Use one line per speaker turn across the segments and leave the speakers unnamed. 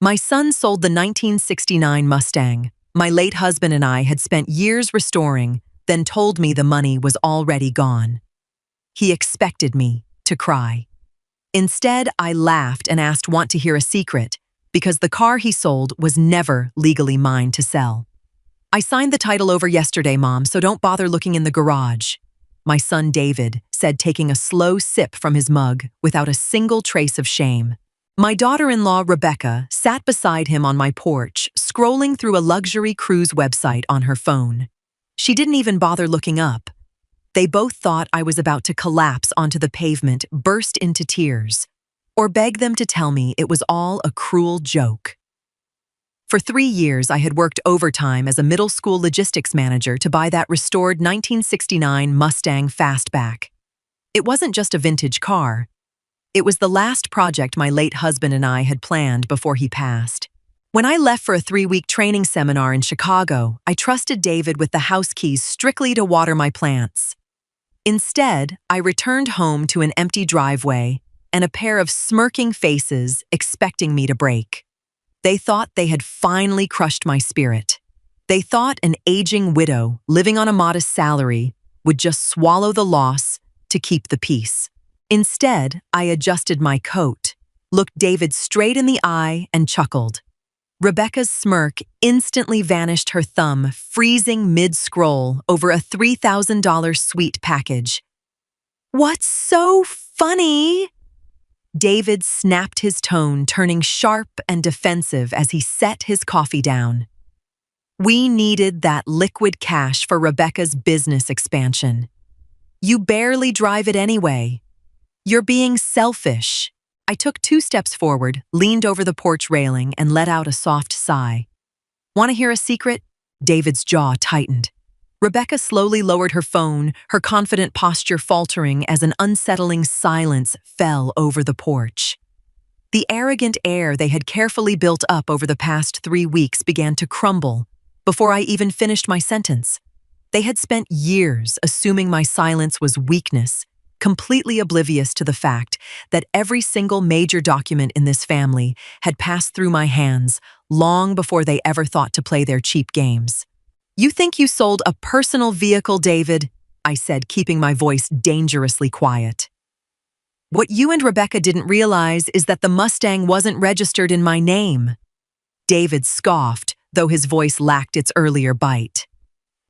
My son sold the 1969 Mustang my late husband and I had spent years restoring, then told me the money was already gone. He expected me to cry. Instead, I laughed and asked, "Want to hear a secret?" because the car he sold was never legally mine to sell. "I signed the title over yesterday, Mom, so don't bother looking in the garage," my son David said, taking a slow sip from his mug without a single trace of shame. My daughter-in-law, Rebecca, sat beside him on my porch, scrolling through a luxury cruise website on her phone. She didn't even bother looking up. They both thought I was about to collapse onto the pavement, burst into tears, or beg them to tell me it was all a cruel joke. For 3 years, I had worked overtime as a middle school logistics manager to buy that restored 1969 Mustang Fastback. It wasn't just a vintage car. It was the last project my late husband and I had planned before he passed. When I left for a 3-week training seminar in Chicago, I trusted David with the house keys strictly to water my plants. Instead, I returned home to an empty driveway and a pair of smirking faces expecting me to break. They thought they had finally crushed my spirit. They thought an aging widow living on a modest salary would just swallow the loss to keep the peace. Instead, I adjusted my coat, looked David straight in the eye, and chuckled. Rebecca's smirk instantly vanished, her thumb freezing mid-scroll over a $3,000 sweet package. "What's so funny?" David snapped his tone, turning sharp and defensive as he set his coffee down. "We needed that liquid cash for Rebecca's business expansion. You barely drive it anyway. You're being selfish." I took 2 steps forward, leaned over the porch railing, and let out a soft sigh. "Want to hear a secret?" David's jaw tightened. Rebecca slowly lowered her phone, her confident posture faltering as an unsettling silence fell over the porch. The arrogant air they had carefully built up over the past 3 weeks began to crumble before I even finished my sentence. They had spent years assuming my silence was weakness, completely oblivious to the fact that every single major document in this family had passed through my hands long before they ever thought to play their cheap games. "You think you sold a personal vehicle, David?" I said, keeping my voice dangerously quiet. "What you and Rebecca didn't realize is that the Mustang wasn't registered in my name." David scoffed, though his voice lacked its earlier bite.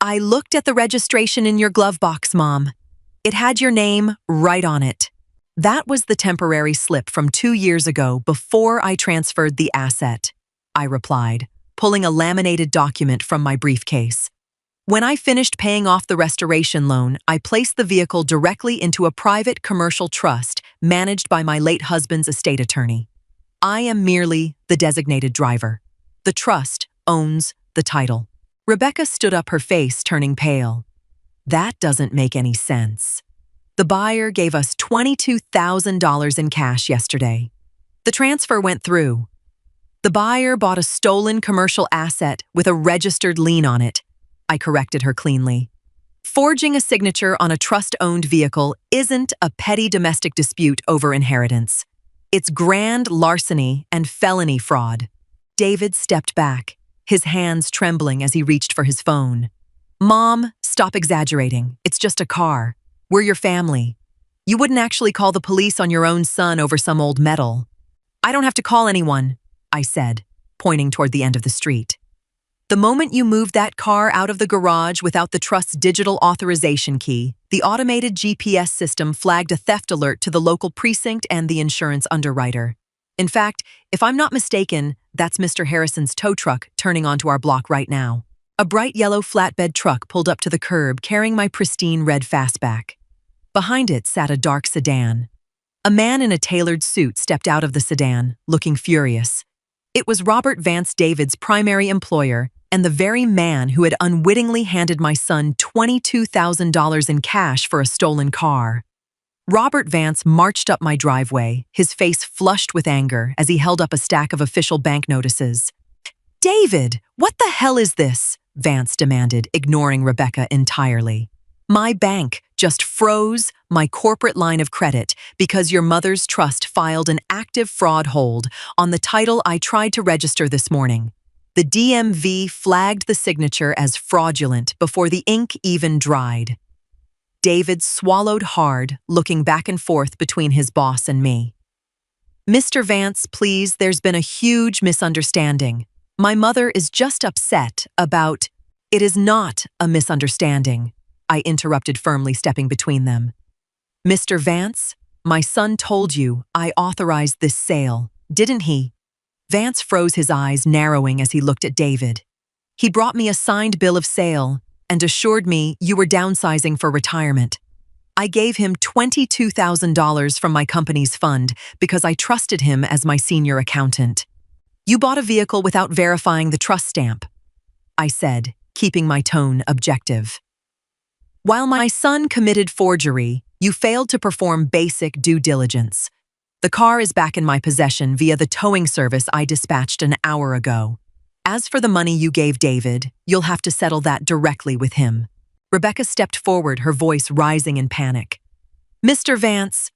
"I looked at the registration in your glove box, Mom. It had your name right on it. That was the temporary slip from 2 years ago before I transferred the asset," I replied, pulling a laminated document from my briefcase. "When I finished paying off the restoration loan, I placed the vehicle directly into a private commercial trust managed by my late husband's estate attorney. I am merely the designated driver. The trust owns the title." Rebecca stood up, her face turning pale. "That doesn't make any sense. The buyer gave us $22,000 in cash yesterday. The transfer went through. The buyer bought a stolen commercial asset with a registered lien on it," I corrected her cleanly. "Forging a signature on a trust-owned vehicle isn't a petty domestic dispute over inheritance. It's grand larceny and felony fraud." David stepped back, his hands trembling as he reached for his phone. "Mom, stop exaggerating. It's just a car. We're your family. You wouldn't actually call the police on your own son over some old metal." "I don't have to call anyone," I said, pointing toward the end of the street. "The moment you moved that car out of the garage without the trust's digital authorization key, the automated GPS system flagged a theft alert to the local precinct and the insurance underwriter. In fact, if I'm not mistaken, that's Mr. Harrison's tow truck turning onto our block right now." A bright yellow flatbed truck pulled up to the curb, carrying my pristine red Fastback. Behind it sat a dark sedan. A man in a tailored suit stepped out of the sedan, looking furious. It was Robert Vance, David's primary employer, and the very man who had unwittingly handed my son $22,000 in cash for a stolen car. Robert Vance marched up my driveway, his face flushed with anger as he held up a stack of official bank notices. "David, what the hell is this?" Vance demanded, ignoring Rebecca entirely. My bank just froze my corporate line of credit because your mother's trust filed an active fraud hold on the title I tried to register this morning. The DMV flagged the signature as fraudulent before the ink even dried. David swallowed hard, looking back and forth between his boss and me. Mr. Vance, please, there's been a huge misunderstanding. My mother is just upset about— It is not a misunderstanding, I interrupted firmly, stepping between them. Mr. Vance, my son told you I authorized this sale, didn't he? Vance froze, his eyes narrowing as he looked at David. He brought me a signed bill of sale and assured me you were downsizing for retirement. I gave him $22,000 from my company's fund because I trusted him as my senior accountant. You bought a vehicle without verifying the trust stamp, I said, keeping my tone objective. While my son committed forgery, you failed to perform basic due diligence. The car is back in my possession via the towing service I dispatched an hour ago. As for the money you gave David, you'll have to settle that directly with him. Rebecca stepped forward, her voice rising in panic. Mr. Vance,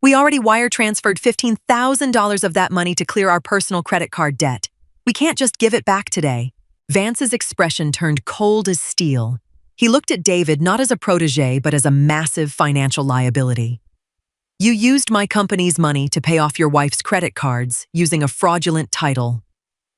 we already wire transferred $15,000 of that money to clear our personal credit card debt. We can't just give it back today. Vance's expression turned cold as steel. He looked at David not as a protege, but as a massive financial liability. You used my company's money to pay off your wife's credit cards using a fraudulent title.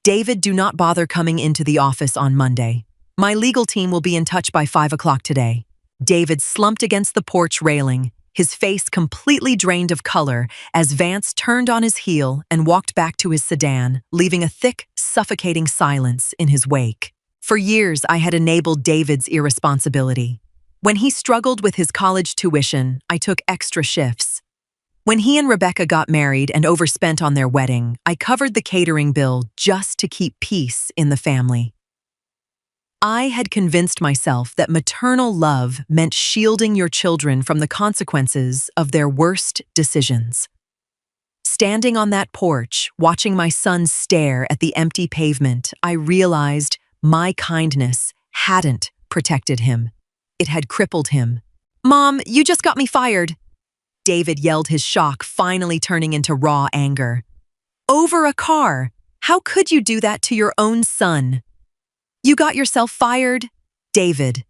David, do not bother coming into the office on Monday. My legal team will be in touch by 5 o'clock today. David slumped against the porch railing, his face completely drained of color as Vance turned on his heel and walked back to his sedan, leaving a thick, suffocating silence in his wake. For years, I had enabled David's irresponsibility. When he struggled with his college tuition, I took extra shifts. When he and Rebecca got married and overspent on their wedding, I covered the catering bill just to keep peace in the family. I had convinced myself that maternal love meant shielding your children from the consequences of their worst decisions. Standing on that porch, watching my son stare at the empty pavement, I realized my kindness hadn't protected him. It had crippled him. Mom, you just got me fired, David yelled, his shock finally turning into raw anger. Over a car? How could you do that to your own son? You got yourself fired, David,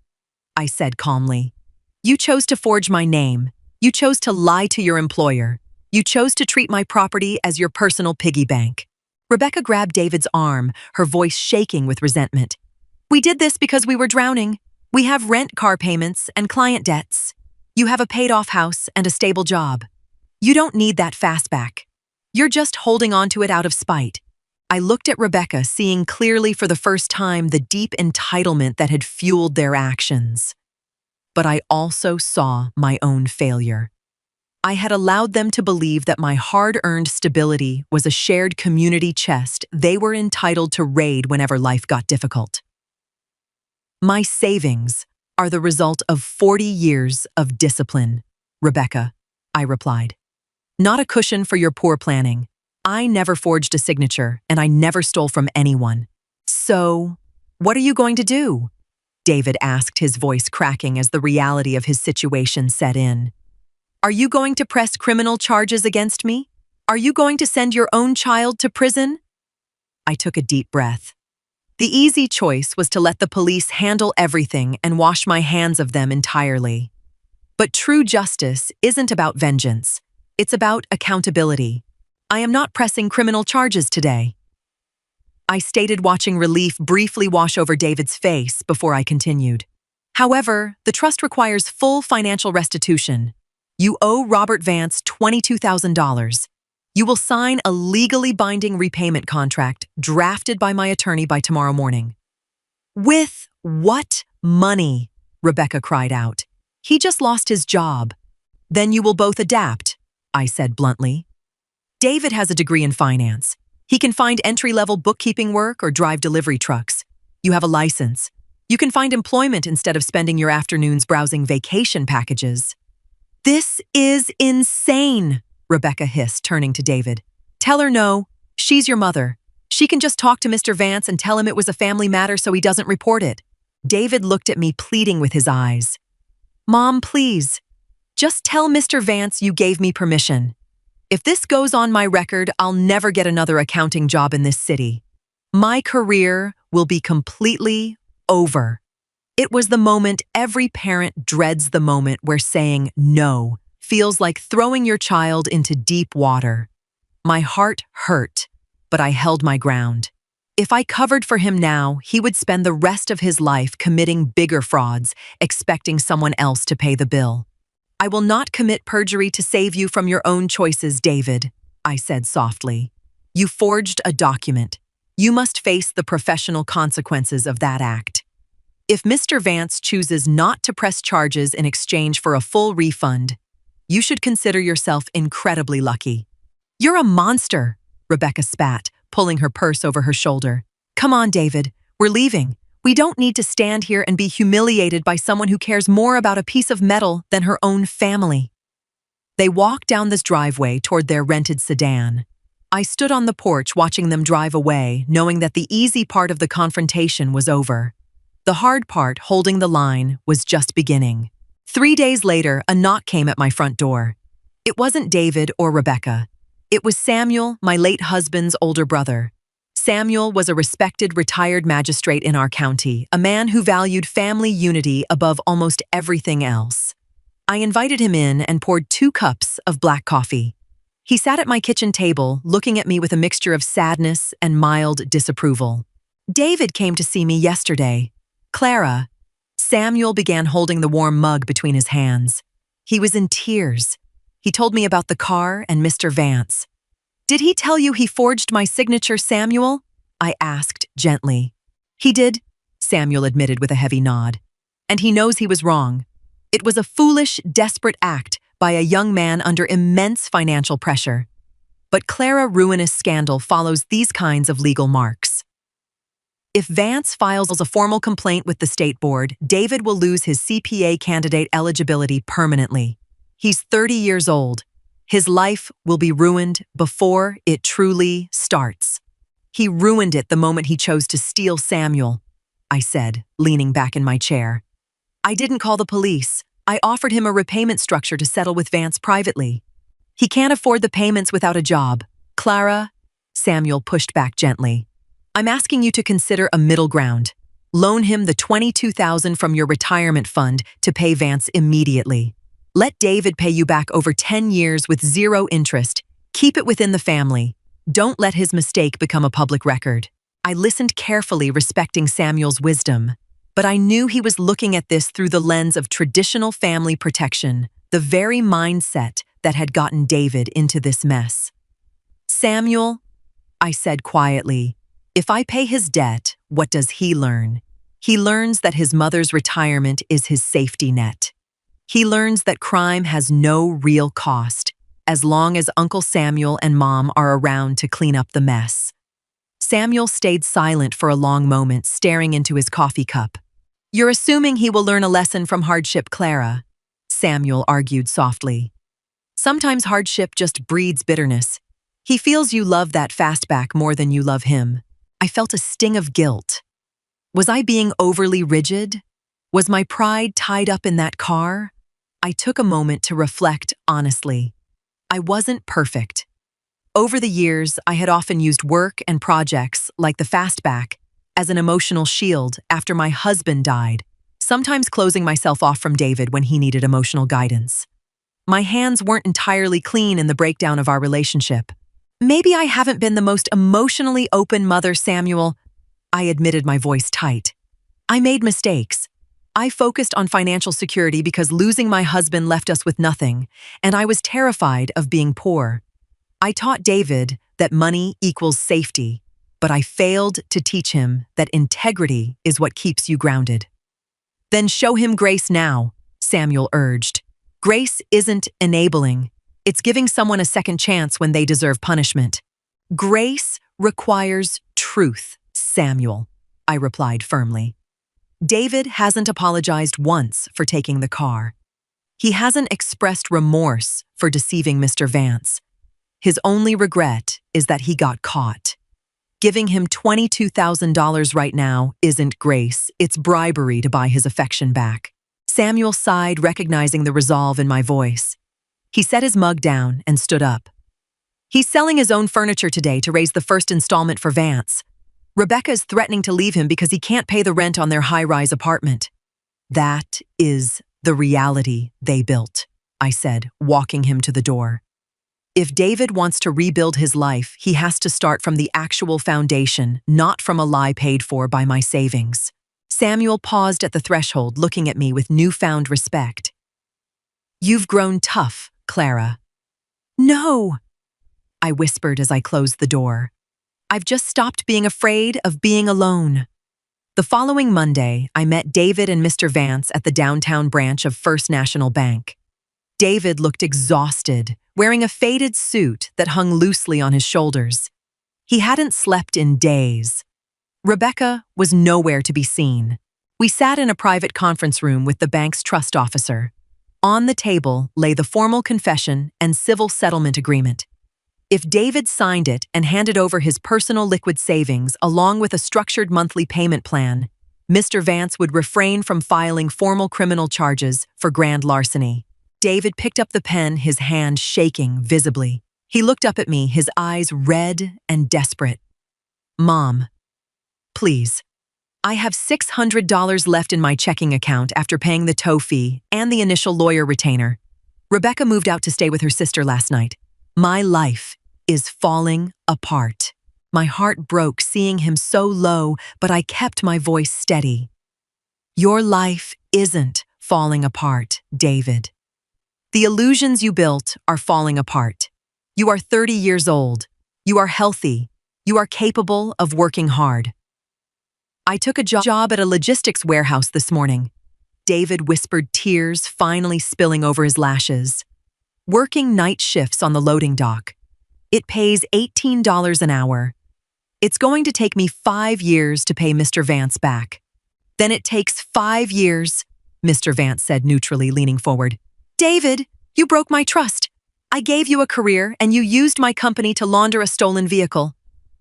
I said calmly. You chose to forge my name. You chose to lie to your employer. You chose to treat my property as your personal piggy bank. Rebecca grabbed David's arm, her voice shaking with resentment. We did this because we were drowning. We have rent, car payments, and client debts. You have a paid-off house and a stable job. You don't need that fastback. You're just holding on to it out of spite. I looked at Rebecca, seeing clearly for the first time the deep entitlement that had fueled their actions. But I also saw my own failure. I had allowed them to believe that my hard-earned stability was a shared community chest they were entitled to raid whenever life got difficult. My savings are the result of 40 years of discipline, Rebecca, I replied. Not a cushion for your poor planning. I never forged a signature, and I never stole from anyone. So, what are you going to do? David asked, his voice cracking as the reality of his situation set in. Are you going to press criminal charges against me? Are you going to send your own child to prison? I took a deep breath. The easy choice was to let the police handle everything and wash my hands of them entirely. But true justice isn't about vengeance. It's about accountability. I am not pressing criminal charges today, I stated, watching relief briefly wash over David's face before I continued. However, the trust requires full financial restitution. You owe Robert Vance $22,000. You will sign a legally binding repayment contract drafted by my attorney by tomorrow morning. With what money? Rebecca cried out. He just lost his job. Then you will both adapt, I said bluntly. David has a degree in finance. He can find entry-level bookkeeping work or drive delivery trucks. You have a license. You can find employment instead of spending your afternoons browsing vacation packages. This is insane, Rebecca hissed, turning to David. Tell her no. She's your mother. She can just talk to Mr. Vance and tell him it was a family matter so he doesn't report it. David looked at me, pleading with his eyes. Mom, please. Just tell Mr. Vance you gave me permission. If this goes on my record, I'll never get another accounting job in this city. My career will be completely over. It was the moment every parent dreads, the moment where saying no feels like throwing your child into deep water. My heart hurt, but I held my ground. If I covered for him now, he would spend the rest of his life committing bigger frauds, expecting someone else to pay the bill. I will not commit perjury to save you from your own choices, David, I said softly. You forged a document. You must face the professional consequences of that act. If Mr. Vance chooses not to press charges in exchange for a full refund, you should consider yourself incredibly lucky. You're a monster, Rebecca spat, pulling her purse over her shoulder. Come on, David, we're leaving. We don't need to stand here and be humiliated by someone who cares more about a piece of metal than her own family. They walked down this driveway toward their rented sedan. I stood on the porch watching them drive away, knowing that the easy part of the confrontation was over. The hard part, holding the line, was just beginning. 3 days later, a knock came at my front door. It wasn't David or Rebecca. It was Samuel, my late husband's older brother. Samuel was a respected retired magistrate in our county, a man who valued family unity above almost everything else. I invited him in and poured 2 cups of black coffee. He sat at my kitchen table, looking at me with a mixture of sadness and mild disapproval. David came to see me yesterday. Clara. Samuel began holding the warm mug between his hands. He was in tears. He told me about the car and Mr. Vance. Did he tell you he forged my signature, Samuel? I asked gently. He did, Samuel admitted with a heavy nod. And he knows he was wrong. It was a foolish, desperate act by a young man under immense financial pressure. But Clara's ruinous scandal follows these kinds of legal marks. If Vance files a formal complaint with the state board, David will lose his CPA candidate eligibility permanently. He's 30 years old. His life will be ruined before it truly starts. He ruined it the moment he chose to steal Samuel, I said, leaning back in my chair. I didn't call the police. I offered him a repayment structure to settle with Vance privately. He can't afford the payments without a job. Clara, Samuel pushed back gently. I'm asking you to consider a middle ground. Loan him the $22,000 from your retirement fund to pay Vance immediately. Let David pay you back over 10 years with 0 interest. Keep it within the family. Don't let his mistake become a public record. I listened carefully, respecting Samuel's wisdom, but I knew he was looking at this through the lens of traditional family protection, the very mindset that had gotten David into this mess. Samuel, I said quietly, if I pay his debt, what does he learn? He learns that his mother's retirement is his safety net. He learns that crime has no real cost, as long as Uncle Samuel and Mom are around to clean up the mess. Samuel stayed silent for a long moment, staring into his coffee cup. You're assuming he will learn a lesson from hardship, Clara, Samuel argued softly. Sometimes hardship just breeds bitterness. He feels you love that fastback more than you love him. I felt a sting of guilt. Was I being overly rigid? Was my pride tied up in that car? I took a moment to reflect honestly. I wasn't perfect. Over the years, I had often used work and projects like the fastback as an emotional shield after my husband died, sometimes closing myself off from David when he needed emotional guidance. My hands weren't entirely clean in the breakdown of our relationship. Maybe I haven't been the most emotionally open mother, Samuel. I admitted, my voice tight. I made mistakes. I focused on financial security because losing my husband left us with nothing, and I was terrified of being poor. I taught David that money equals safety, but I failed to teach him that integrity is what keeps you grounded. Then show him grace now, Samuel urged. Grace isn't enabling. It's giving someone a second chance when they deserve punishment. Grace requires truth, Samuel, I replied firmly. David hasn't apologized once for taking the car. He hasn't expressed remorse for deceiving Mr. Vance. His only regret is that he got caught. Giving him $22,000 right now isn't grace, it's bribery to buy his affection back. Samuel sighed, recognizing the resolve in my voice. He set his mug down and stood up. He's selling his own furniture today to raise the first installment for Vance. Rebecca is threatening to leave him because he can't pay the rent on their high-rise apartment. That is the reality they built, I said, walking him to the door. If David wants to rebuild his life, he has to start from the actual foundation, not from a lie paid for by my savings. Samuel paused at the threshold, looking at me with newfound respect. You've grown tough, Clara. No, I whispered as I closed the door. I've just stopped being afraid of being alone. The following Monday, I met David and Mr. Vance at the downtown branch of First National Bank. David looked exhausted, wearing a faded suit that hung loosely on his shoulders. He hadn't slept in days. Rebecca was nowhere to be seen. We sat in a private conference room with the bank's trust officer. On the table lay the formal confession and civil settlement agreement. If David signed it and handed over his personal liquid savings along with a structured monthly payment plan, Mr. Vance would refrain from filing formal criminal charges for grand larceny. David picked up the pen, his hand shaking visibly. He looked up at me, his eyes red and desperate. Mom, please. I have $600 left in my checking account after paying the tow fee and the initial lawyer retainer. Rebecca moved out to stay with her sister last night. My life is falling apart. My heart broke seeing him so low, but I kept my voice steady. Your life isn't falling apart, David. The illusions you built are falling apart. You are 30 years old. You are healthy. You are capable of working hard. I took a job at a logistics warehouse this morning. David whispered, tears finally spilling over his lashes. Working night shifts on the loading dock. It pays $18 an hour. It's going to take me 5 years to pay Mr. Vance back. Then it takes 5 years, Mr. Vance said neutrally, leaning forward. David, you broke my trust. I gave you a career and you used my company to launder a stolen vehicle.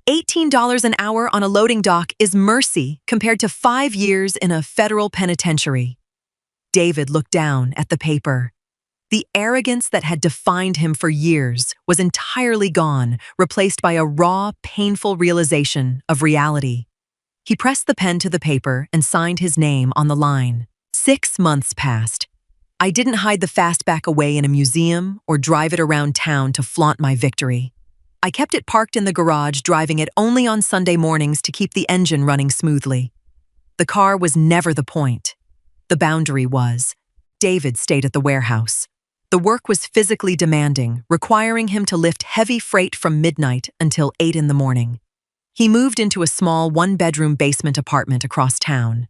$18 an hour on a loading dock is mercy compared to 5 years in a federal penitentiary. David looked down at the paper. The arrogance that had defined him for years was entirely gone, replaced by a raw, painful realization of reality. He pressed the pen to the paper and signed his name on the line. 6 months passed. I didn't hide the fastback away in a museum or drive it around town to flaunt my victory. I kept it parked in the garage, driving it only on Sunday mornings to keep the engine running smoothly. The car was never the point. The boundary was. David stayed at the warehouse. The work was physically demanding, requiring him to lift heavy freight from midnight until 8 in the morning. He moved into a small one-bedroom basement apartment across town.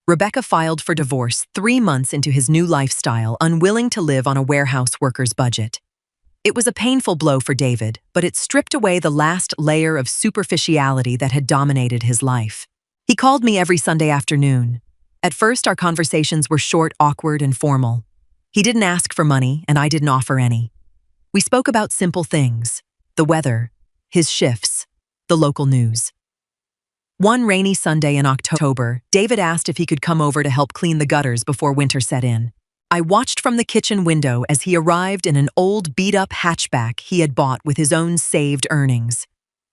Rebecca filed for divorce 3 months into his new lifestyle, unwilling to live on a warehouse worker's budget. It was a painful blow for David, but it stripped away the last layer of superficiality that had dominated his life. He called me every Sunday afternoon. At first, our conversations were short, awkward, and formal. He didn't ask for money, and I didn't offer any. We spoke about simple things: the weather, his shifts, the local news. One rainy Sunday in October, David asked if he could come over to help clean the gutters before winter set in. I watched from the kitchen window as he arrived in an old beat-up hatchback he had bought with his own saved earnings.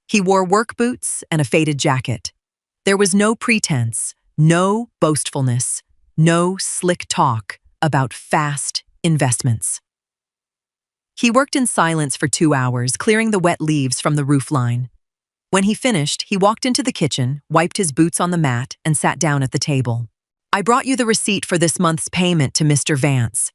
He wore work boots and a faded jacket. There was no pretense, no boastfulness, no slick talk about fast investments. He worked in silence for 2 hours, clearing the wet leaves from the roofline. When he finished, he walked into the kitchen, wiped his boots on the mat, and sat down at the table. I brought you the receipt for this month's payment to Mr. Vance,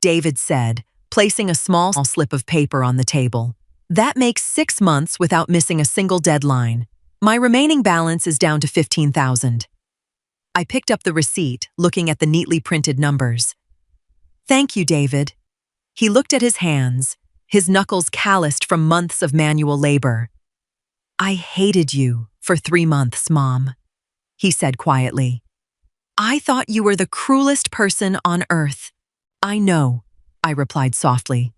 David said, placing a small slip of paper on the table. That makes 6 months without missing a single deadline. My remaining balance is down to $15,000. I picked up the receipt, looking at the neatly printed numbers. Thank you, David. He looked at his hands, his knuckles calloused from months of manual labor. I hated you for 3 months, Mom, he said quietly. I thought you were the cruelest person on earth. I know, I replied softly.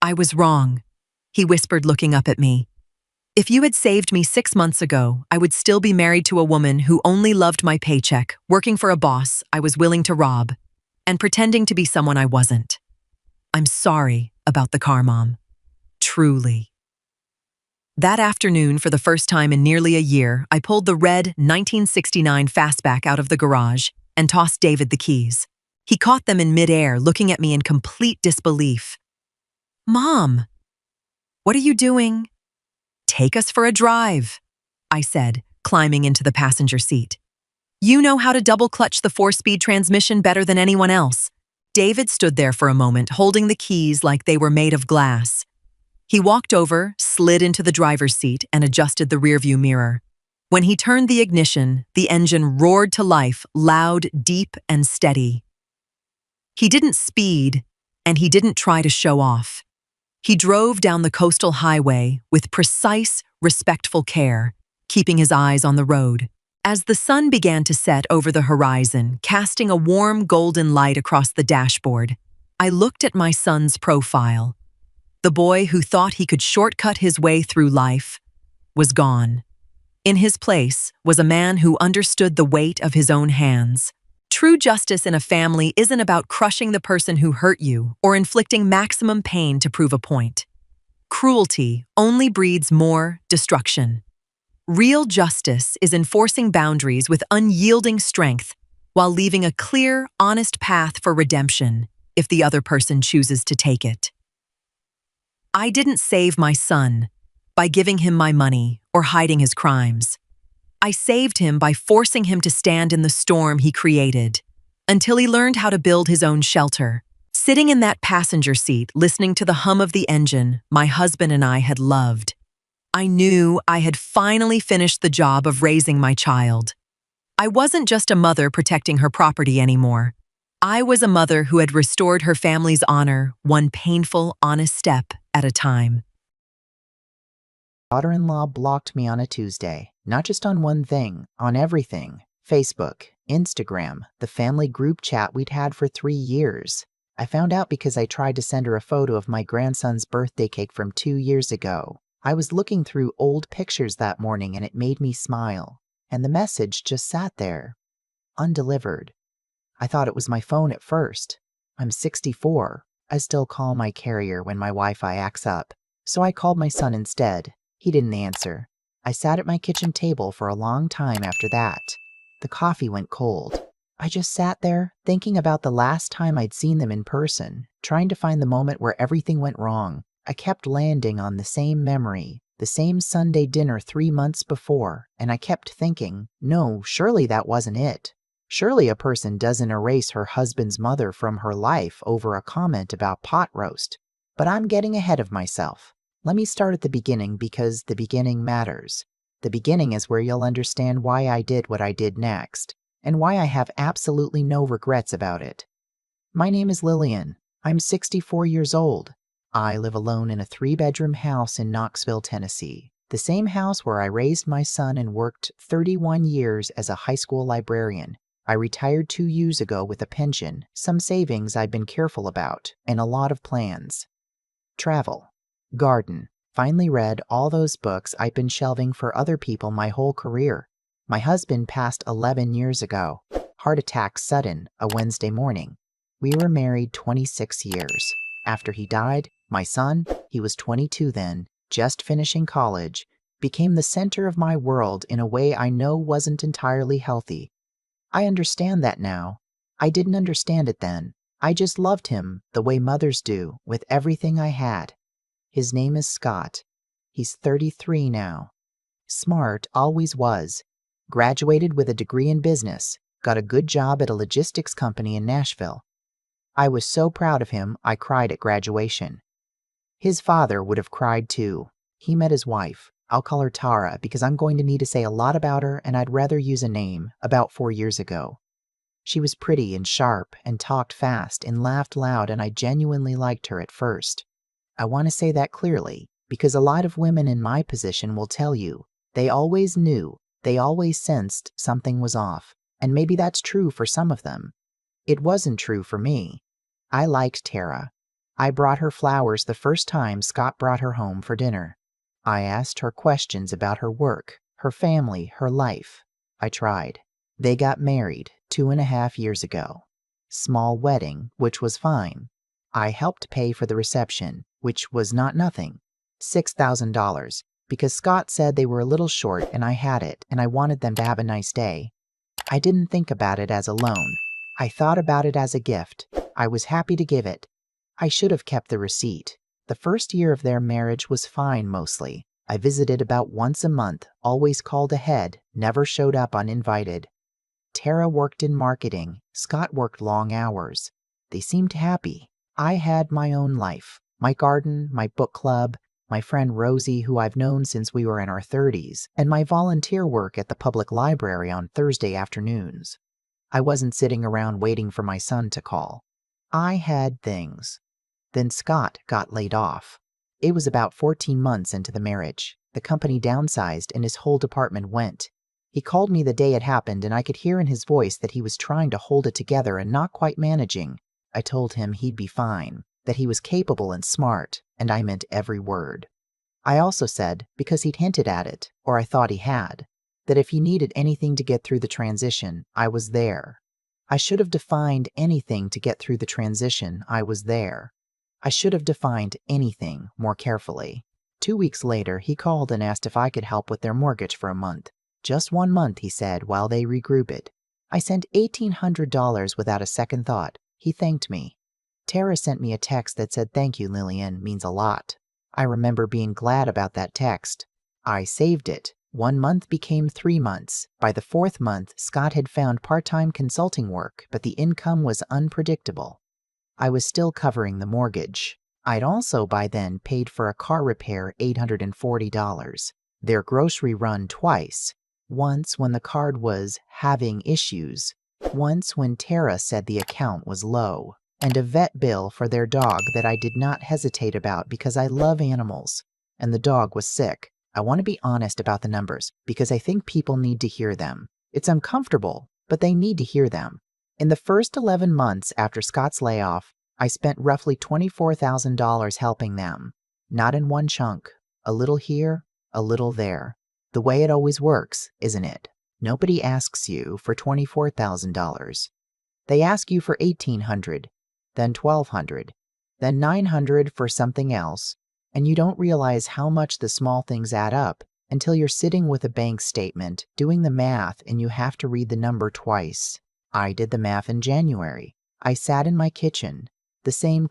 I was wrong, he whispered, looking up at me. If you had saved me 6 months ago, I would still be married to a woman who only loved my paycheck, working for a boss I was willing to rob. and pretending to be someone I wasn't. I'm sorry about the car, Mom. Truly. That afternoon, for the first time in nearly a year, I pulled the red 1969 fastback out of the garage and tossed David the keys. He caught them in midair, looking at me in complete disbelief. Mom, what are you doing? Take us for a drive, I said, climbing into the passenger seat. You know how to double-clutch the 4-speed transmission better than anyone else. David stood there for a moment, holding the keys like they were made of glass. He walked over, slid into the driver's seat, and adjusted the rearview mirror. When he turned the ignition, the engine roared to life, loud, deep, and steady. He didn't speed, and he didn't try to show off. He drove down the coastal highway with precise, respectful care, keeping his eyes on the road. As the sun began to set over the horizon, casting a warm golden light across the dashboard, I looked at my son's profile. The boy who thought he could shortcut his way through life was gone. In his place was a man who understood the weight of his own hands. True justice in a family isn't about crushing the person who hurt you or inflicting maximum pain to prove a point. Cruelty only breeds more destruction. Real justice is enforcing boundaries with unyielding strength while leaving a clear, honest path for redemption if the other person chooses to take it. I didn't save my son by giving him my money or hiding his crimes. I saved him by forcing him to stand in the storm he created until he learned how to build his own shelter. Sitting in that passenger seat, listening to the hum of the engine my husband and I had loved, I knew I had finally finished the job of raising my child. I wasn't just a mother protecting her property anymore. I was a mother who had restored her family's honor, one painful, honest step at a time.
Daughter-in-law blocked me on a Tuesday, not just on one thing, on everything. Facebook, Instagram, the family group chat we'd had for 3 years. I found out because I tried to send her a photo of my grandson's birthday cake from 2 years ago. I was looking through old pictures that morning and it made me smile. And the message just sat there, undelivered. I thought it was my phone at first. I'm 64. I still call my carrier when my Wi-Fi acts up. So I called my son instead. He didn't answer. I sat at my kitchen table for a long time after that. The coffee went cold. I just sat there, thinking about the last time I'd seen them in person, trying to find the moment where everything went wrong. I kept landing on the same memory, the same Sunday dinner 3 months before, and I kept thinking, no, surely that wasn't it. Surely a person doesn't erase her husband's mother from her life over a comment about pot roast. But I'm getting ahead of myself. Let me start at the beginning because the beginning matters. The beginning is where you'll understand why I did what I did next, and why I have absolutely no regrets about it. My name is Lillian. I'm 64 years old. I live alone in a 3-bedroom house in Knoxville, Tennessee, the same house where I raised my son and worked 31 years as a high school librarian. I retired 2 years ago with a pension, some savings I've been careful about, and a lot of plans. Travel. Garden. Finally read all those books I've been shelving for other people my whole career. My husband passed 11 years ago. Heart attack sudden, a Wednesday morning. We were married 26 years. After he died, my son, he was 22 then, just finishing college, became the center of my world in a way I know wasn't entirely healthy. I understand that now. I didn't understand it then. I just loved him the way mothers do, with everything I had. His name is Scott. He's 33 now. Smart, always was. Graduated with a degree in business, got a good job at a logistics company in Nashville. I was so proud of him, I cried at graduation. His father would have cried too. He met his wife. I'll call her Tara because I'm going to need to say a lot about her and I'd rather use a name, about 4 years ago. She was pretty and sharp and talked fast and laughed loud, and I genuinely liked her at first. I want to say that clearly because a lot of women in my position will tell you they always knew, they always sensed something was off, and maybe that's true for some of them. It wasn't true for me. I liked Tara. I brought her flowers the first time Scott brought her home for dinner. I asked her questions about her work, her family, her life. I tried. They got married 2.5 years ago. small wedding, which was fine. I helped pay for the reception, which was not nothing, $6,000, because Scott said they were a little short and I had it and I wanted them to have a nice day. I didn't think about it as a loan. I thought about it as a gift. I was happy to give it. I should have kept the receipt. The first year of their marriage was fine mostly. I visited about once a month, always called ahead, never showed up uninvited. Tara worked in marketing. Scott worked long hours. They seemed happy. I had my own life, my garden, my book club, my friend Rosie, who I've known since we were in our 30s, and my volunteer work at the public library on Thursday afternoons. I wasn't sitting around waiting for my son to call. I had things. Then Scott got laid off. It was about 14 months into the marriage. The company downsized and his whole department went. He called me the day it happened and I could hear in his voice that he was trying to hold it together and not quite managing. I told him he'd be fine, that he was capable and smart, and I meant every word. I also said, because he'd hinted at it, or I thought he had, that if he needed anything to get through the transition, I was there. I should have defined anything to get through the transition, I was there. I should have defined anything more carefully. 2 weeks later, he called and asked if I could help with their mortgage for a month. Just 1 month, he said, while they regroup it. I sent $1,800 without a second thought. He thanked me. Tara sent me a text that said, "Thank you, Lillian, means a lot." I remember being glad about that text. I saved it. 1 month became 3 months. By the 4th month, Scott had found part-time consulting work, but the income was unpredictable. I was still covering the mortgage. I'd also by then paid for a car repair $840, their grocery run twice, once when the card was having issues, once when Tara said the account was low, and a vet bill for their dog that I did not hesitate about because I love animals, and the dog was sick. I want to be honest about the numbers because I think people need to hear them. It's uncomfortable, but they need to hear them. In the first 11 months after Scott's layoff, I spent roughly $24,000 helping them. Not in one chunk. A little here, a little there. The way it always works, isn't it? Nobody asks you for $24,000. They ask you for $1,800, then $1,200, then $900 for something else, and you don't realize how much the small things add up until you're sitting with a bank statement, doing the math, and you have to read the number twice. I did the math in January. I sat in my kitchen, the same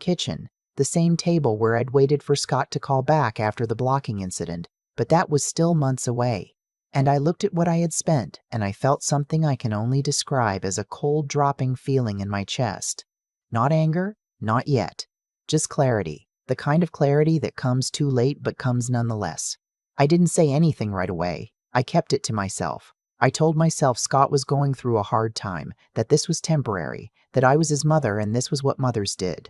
table where I'd waited for Scott to call back after the blocking incident, but that was still months away. And I looked at what I had spent, and I felt something I can only describe as a cold dropping feeling in my chest. Not anger, not yet. Just clarity, the kind of clarity that comes too late but comes nonetheless. I didn't say anything right away. I kept it to myself. I told myself Scott was going through a hard time, that this was temporary, that I was his mother and this was what mothers did.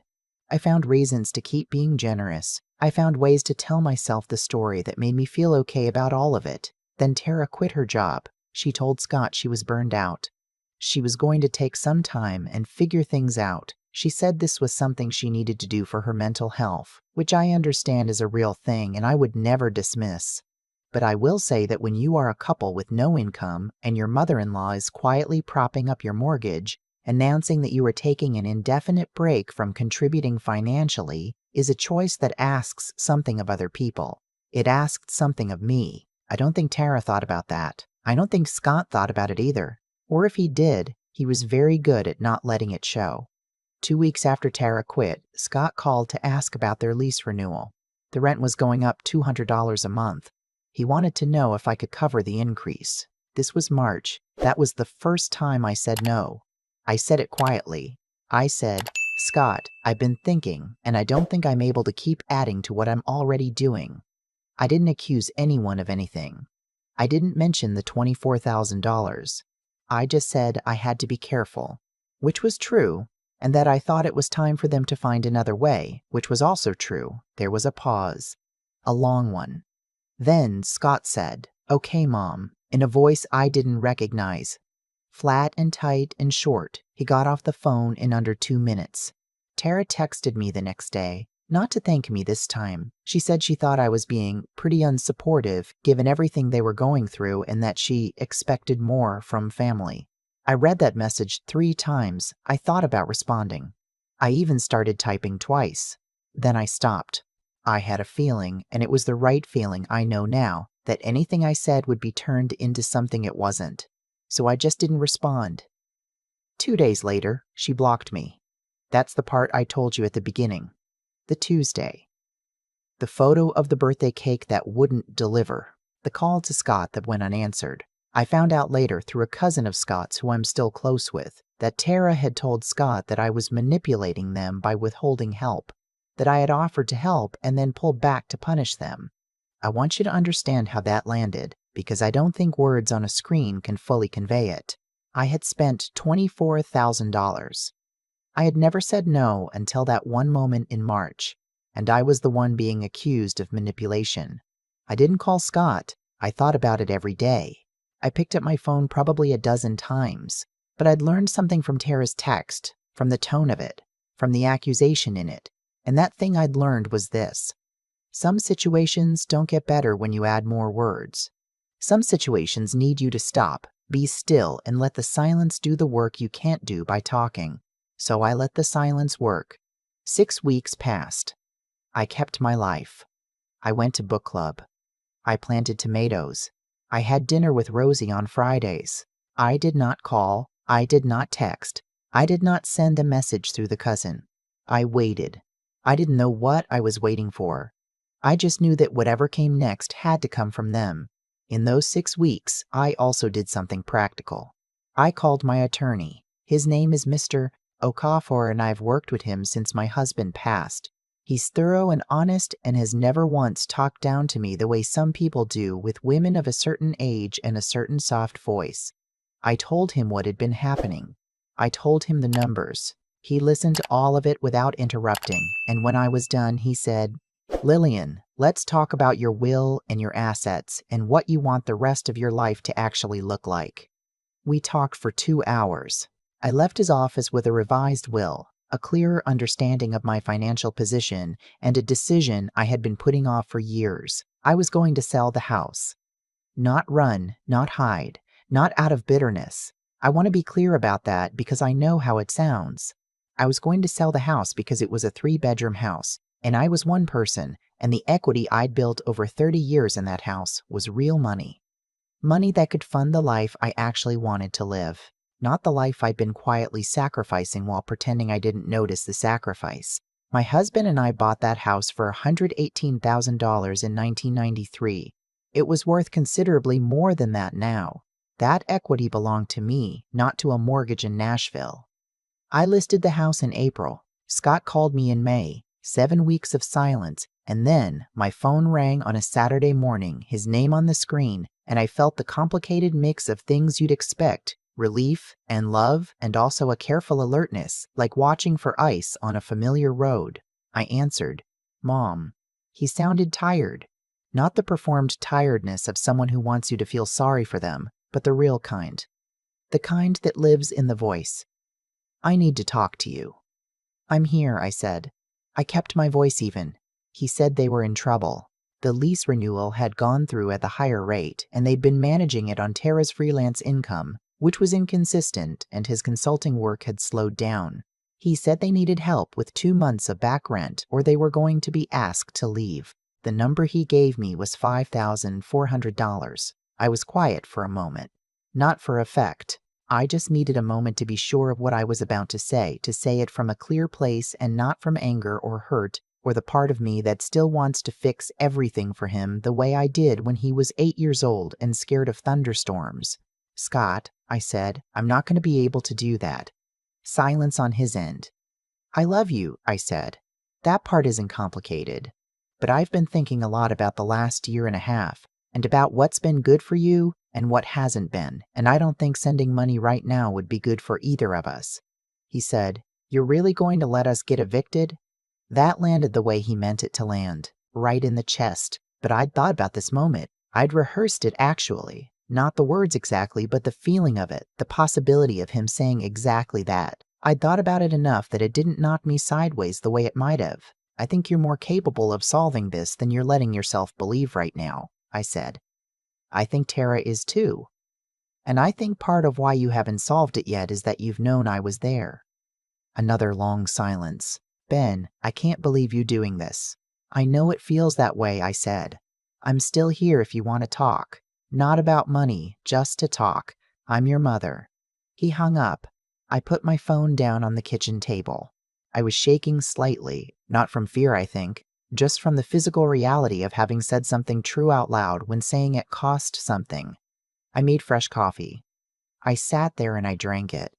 I found reasons to keep being generous. I found ways to tell myself the story that made me feel okay about all of it. Then Tara quit her job. She told Scott she was burned out. She was going to take some time and figure things out. She said this was something she needed to do for her mental health, which I understand is a real thing and I would never dismiss. But I will say that when you are a couple with no income and your mother-in-law is quietly propping up your mortgage, announcing that you are taking an indefinite break from contributing financially is a choice that asks something of other people. It asked something of me. I don't think Tara thought about that. I don't think Scott thought about it either. Or if he did, he was very good at not letting it show. 2 weeks after Tara quit, Scott called to ask about their lease renewal. The rent was going up $200 a month. He wanted to know if I could cover the increase. This was March. That was the first time I said no. I said it quietly. I said, "Scott, I've been thinking, and I don't think I'm able to keep adding to what I'm already doing." I didn't accuse anyone of anything. I didn't mention the $24,000. I just said I had to be careful, which was true, and that I thought it was time for them to find another way, which was also true. There was a pause. A long one. Then Scott said, "Okay, Mom," in a voice I didn't recognize. Flat and tight and short, he got off the phone in under 2 minutes. Tara texted me the next day, not to thank me this time. She said she thought I was being pretty unsupportive given everything they were going through and that she expected more from family. I read that message 3 times. I thought about responding. I even started typing twice. Then I stopped. I had a feeling, and it was the right feeling I know now, that anything I said would be turned into something it wasn't. So I just didn't respond. 2 days later, she blocked me. That's the part I told you at the beginning. The Tuesday. The photo of the birthday cake that wouldn't deliver. The call to Scott that went unanswered. I found out later through a cousin of Scott's who I'm still close with that Tara had told Scott that I was manipulating them by withholding help, that I had offered to help and then pulled back to punish them. I want you to understand how that landed, because I don't think words on a screen can fully convey it. I had spent $24,000. I had never said no until that one moment in March, and I was the one being accused of manipulation. I didn't call Scott. I thought about it every day. I picked up my phone probably a dozen times, but I'd learned something from Tara's text, from the tone of it, from the accusation in it, and that thing I'd learned was this. Some situations don't get better when you add more words. Some situations need you to stop, be still, and let the silence do the work you can't do by talking. So I let the silence work. 6 weeks passed. I kept my life. I went to book club. I planted tomatoes. I had dinner with Rosie on Fridays. I did not call. I did not text. I did not send a message through the cousin. I waited. I didn't know what I was waiting for. I just knew that whatever came next had to come from them. In those 6 weeks, I also did something practical. I called my attorney. His name is Mr. Okafor, and I've worked with him since my husband passed. He's thorough and honest and has never once talked down to me the way some people do with women of a certain age and a certain soft voice. I told him what had been happening. I told him the numbers. He listened to all of it without interrupting, and when I was done, he said, "Lillian, let's talk about your will and your assets and what you want the rest of your life to actually look like." We talked for 2 hours. I left his office with a revised will, a clearer understanding of my financial position, and a decision I had been putting off for years. I was going to sell the house. Not run, not hide, not out of bitterness. I want to be clear about that because I know how it sounds. I was going to sell the house because it was a 3-bedroom house, and I was one person, and the equity I'd built over 30 years in that house was real money. Money that could fund the life I actually wanted to live. Not the life I'd been quietly sacrificing while pretending I didn't notice the sacrifice. My husband and I bought that house for $118,000 in 1993. It was worth considerably more than that now. That equity belonged to me, not to a mortgage in Nashville. I listed the house in April. Scott called me in May. 7 weeks of silence, and then my phone rang on a Saturday morning, his name on the screen, and I felt the complicated mix of things you'd expect. Relief and love, and also a careful alertness, like watching for ice on a familiar road. I answered, "Mom." He sounded tired. Not the performed tiredness of someone who wants you to feel sorry for them, but the real kind. The kind that lives in the voice. "I need to talk to you." "I'm here," I said. I kept my voice even. He said they were in trouble. The lease renewal had gone through at the higher rate, and they'd been managing it on Tara's freelance income, which was inconsistent, and his consulting work had slowed down. He said they needed help with 2 months of back rent, or they were going to be asked to leave. The number he gave me was $5,400. I was quiet for a moment. Not for effect. I just needed a moment to be sure of what I was about to say it from a clear place and not from anger or hurt, or the part of me that still wants to fix everything for him the way I did when he was 8 years old and scared of thunderstorms. "Scott," I said, "I'm not going to be able to do that." Silence on his end. "I love you," I said. "That part isn't complicated. But I've been thinking a lot about the last year and a half, and about what's been good for you and what hasn't been, and I don't think sending money right now would be good for either of us." He said, "You're really going to let us get evicted?" That landed the way he meant it to land, right in the chest. But I'd thought about this moment. I'd rehearsed it actually. Not the words exactly, but the feeling of it, the possibility of him saying exactly that. I'd thought about it enough that it didn't knock me sideways the way it might have. "I think you're more capable of solving this than you're letting yourself believe right now," I said. "I think Tara is too." And I think part of why you haven't solved it yet is that you've known I was there. Another long silence. Ben, I can't believe you doing this. I know it feels that way, I said. I'm still here if you want to talk. Not about money, just to talk. I'm your mother. He hung up. I put my phone down on the kitchen table. I was shaking slightly, not from fear, I think, just from the physical reality of having said something true out loud when saying it cost something. I made fresh coffee. I sat there and I drank it.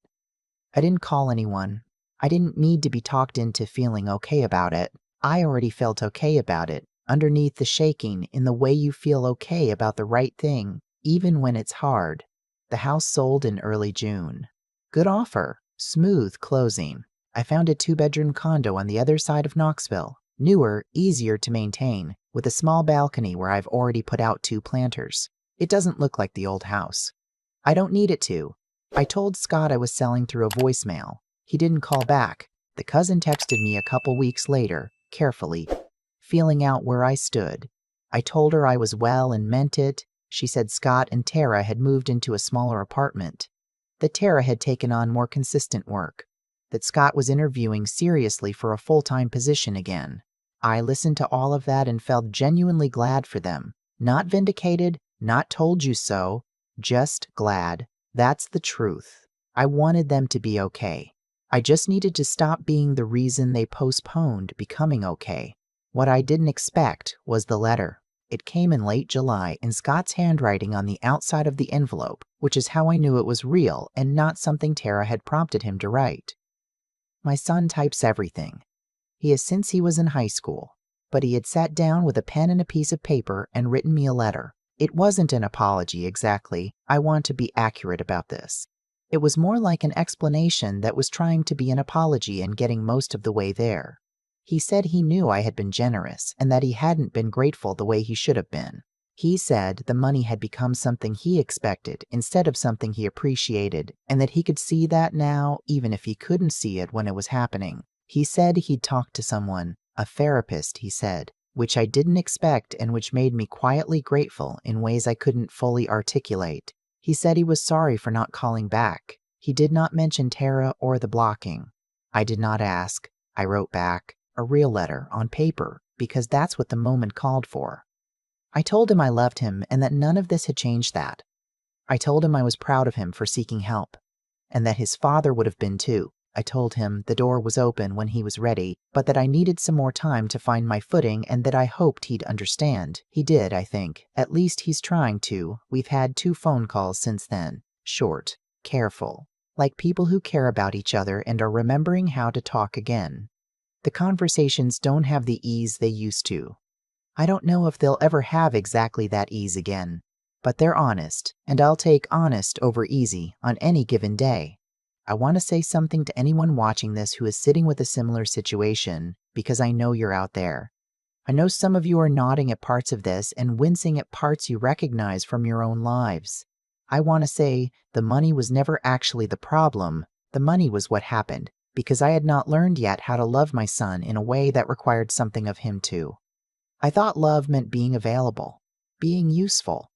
I didn't call anyone. I didn't need to be talked into feeling okay about it. I already felt okay about it, underneath the shaking, in the way you feel okay about the right thing, even when it's hard. The house sold in early June. Good offer. Smooth closing. I found a 2-bedroom condo on the other side of Knoxville. Newer, easier to maintain, with a small balcony where I've already put out 2 planters. It doesn't look like the old house. I don't need it to. I told Scott I was selling through a voicemail. He didn't call back. The cousin texted me a couple weeks later, carefully, feeling out where I stood. I told her I was well and meant it. She said Scott and Tara had moved into a smaller apartment, that Tara had taken on more consistent work, that Scott was interviewing seriously for a full-time position again. I listened to all of that and felt genuinely glad for them. Not vindicated, not told you so, just glad. That's the truth. I wanted them to be okay. I just needed to stop being the reason they postponed becoming okay. What I didn't expect was the letter. It came in late July in Scott's handwriting on the outside of the envelope, which is how I knew it was real and not something Tara had prompted him to write. My son types everything. He has since he was in high school, but he had sat down with a pen and a piece of paper and written me a letter. It wasn't an apology exactly. I want to be accurate about this. It was more like an explanation that was trying to be an apology and getting most of the way there. He said he knew I had been generous and that he hadn't been grateful the way he should have been. He said the money had become something he expected instead of something he appreciated, and that he could see that now even if he couldn't see it when it was happening. He said he'd talked to someone, a therapist, he said, which I didn't expect and which made me quietly grateful in ways I couldn't fully articulate. He said he was sorry for not calling back. He did not mention Tara or the blocking. I did not ask. I wrote back, a real letter, on paper, because that's what the moment called for. I told him I loved him and that none of this had changed that. I told him I was proud of him for seeking help, and that his father would have been too. I told him the door was open when he was ready, but that I needed some more time to find my footing and that I hoped he'd understand. He did, I think. At least he's trying to. We've had 2 phone calls since then. Short, careful, like people who care about each other and are remembering how to talk again. The conversations don't have the ease they used to. I don't know if they'll ever have exactly that ease again, but they're honest, and I'll take honest over easy on any given day. I want to say something to anyone watching this who is sitting with a similar situation, because I know you're out there. I know some of you are nodding at parts of this and wincing at parts you recognize from your own lives. I want to say the money was never actually the problem. The money was what happened, because I had not learned yet how to love my son in a way that required something of him too. I thought love meant being available, being useful,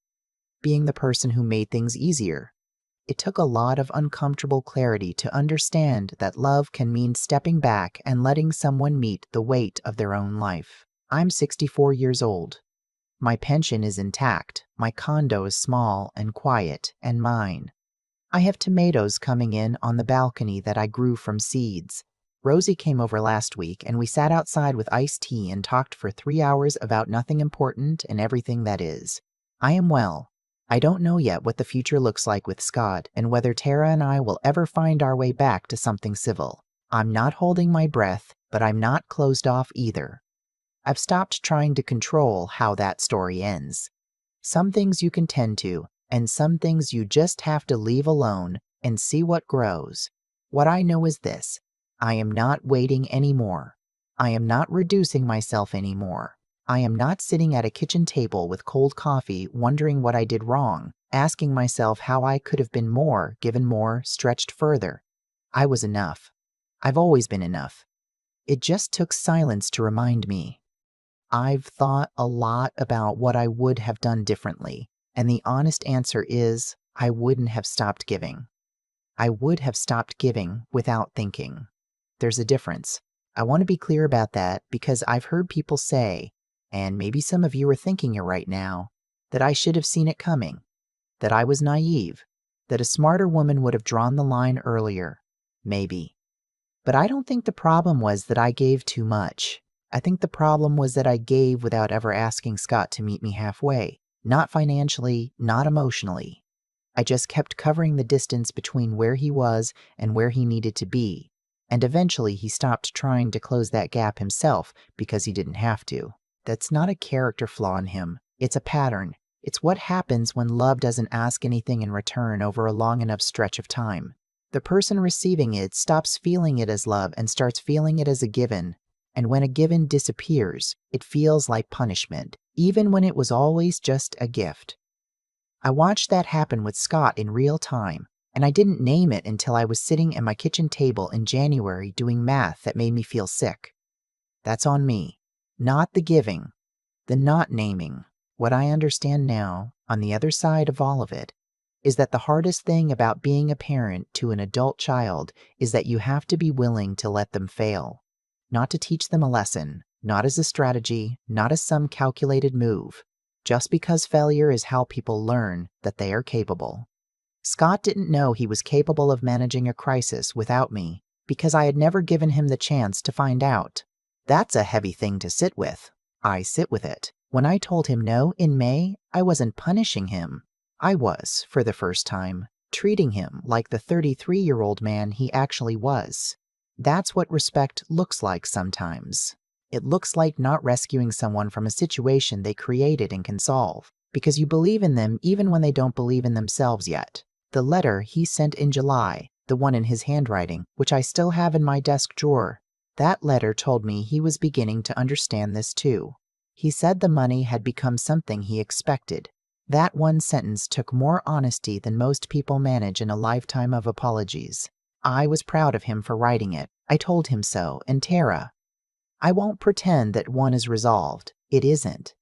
being the person who made things easier. It took a lot of uncomfortable clarity to understand that love can mean stepping back and letting someone meet the weight of their own life. I'm 64 years old. My pension is intact. My condo is small and quiet and mine. I have tomatoes coming in on the balcony that I grew from seeds. Rosie came over last week and we sat outside with iced tea and talked for 3 hours about nothing important and everything that is. I am well. I don't know yet what the future looks like with Scott and whether Tara and I will ever find our way back to something civil. I'm not holding my breath, but I'm not closed off either. I've stopped trying to control how that story ends. Some things you can tend to, and some things you just have to leave alone and see what grows. What I know is this: I am not waiting anymore. I am not reducing myself anymore. I am not sitting at a kitchen table with cold coffee wondering what I did wrong, asking myself how I could have been more, given more, stretched further. I was enough. I've always been enough. It just took silence to remind me. I've thought a lot about what I would have done differently, and the honest answer is, I wouldn't have stopped giving. I would have stopped giving without thinking. There's a difference. I want to be clear about that because I've heard people say, and maybe some of you are thinking it right now, that I should have seen it coming, that I was naive, that a smarter woman would have drawn the line earlier. Maybe. But I don't think the problem was that I gave too much. I think the problem was that I gave without ever asking Scott to meet me halfway. Not financially, not emotionally. I just kept covering the distance between where he was and where he needed to be. And eventually he stopped trying to close that gap himself because he didn't have to. That's not a character flaw in him. It's a pattern. It's what happens when love doesn't ask anything in return over a long enough stretch of time. The person receiving it stops feeling it as love and starts feeling it as a given. And when a given disappears, it feels like punishment, even when it was always just a gift. I watched that happen with Scott in real time, and I didn't name it until I was sitting at my kitchen table in January doing math that made me feel sick. That's on me. Not the giving, the not naming. What I understand now, on the other side of all of it, is that the hardest thing about being a parent to an adult child is that you have to be willing to let them fail. Not to teach them a lesson, not as a strategy, not as some calculated move, just because failure is how people learn that they are capable. Scott didn't know he was capable of managing a crisis without me because I had never given him the chance to find out. That's a heavy thing to sit with. I sit with it. When I told him no in May, I wasn't punishing him. I was, for the first time, treating him like the 33-year-old man he actually was. That's what respect looks like sometimes. It looks like not rescuing someone from a situation they created and can solve, because you believe in them even when they don't believe in themselves yet. The letter he sent in July, the one in his handwriting, which I still have in my desk drawer, that letter told me he was beginning to understand this too. He said the money had become something he expected. That one sentence took more honesty than most people manage in a lifetime of apologies. I was proud of him for writing it. I told him so, and Tara. I won't pretend that one is resolved. It isn't.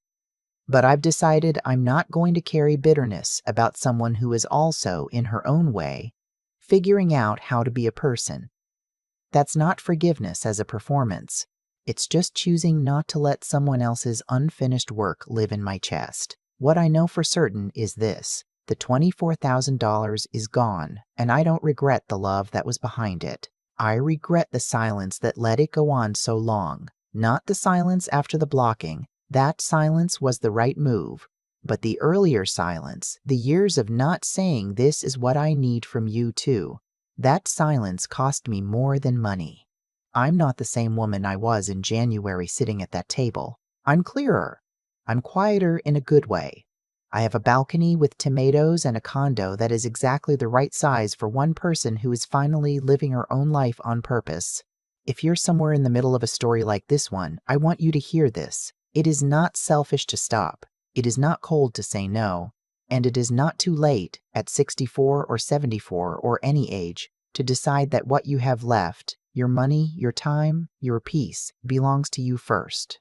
But I've decided I'm not going to carry bitterness about someone who is also, in her own way, figuring out how to be a person. That's not forgiveness as a performance. It's just choosing not to let someone else's unfinished work live in my chest. What I know for certain is this. The $24,000 is gone, and I don't regret the love that was behind it. I regret the silence that let it go on so long. Not the silence after the blocking. That silence was the right move. But the earlier silence, the years of not saying this is what I need from you too, that silence cost me more than money. I'm not the same woman I was in January sitting at that table. I'm clearer. I'm quieter in a good way. I have a balcony with tomatoes and a condo that is exactly the right size for one person who is finally living her own life on purpose. If you're somewhere in the middle of a story like this one, I want you to hear this. It is not selfish to stop. It is not cold to say no. And it is not too late, at 64 or 74 or any age, to decide that what you have left, your money, your time, your peace, belongs to you first.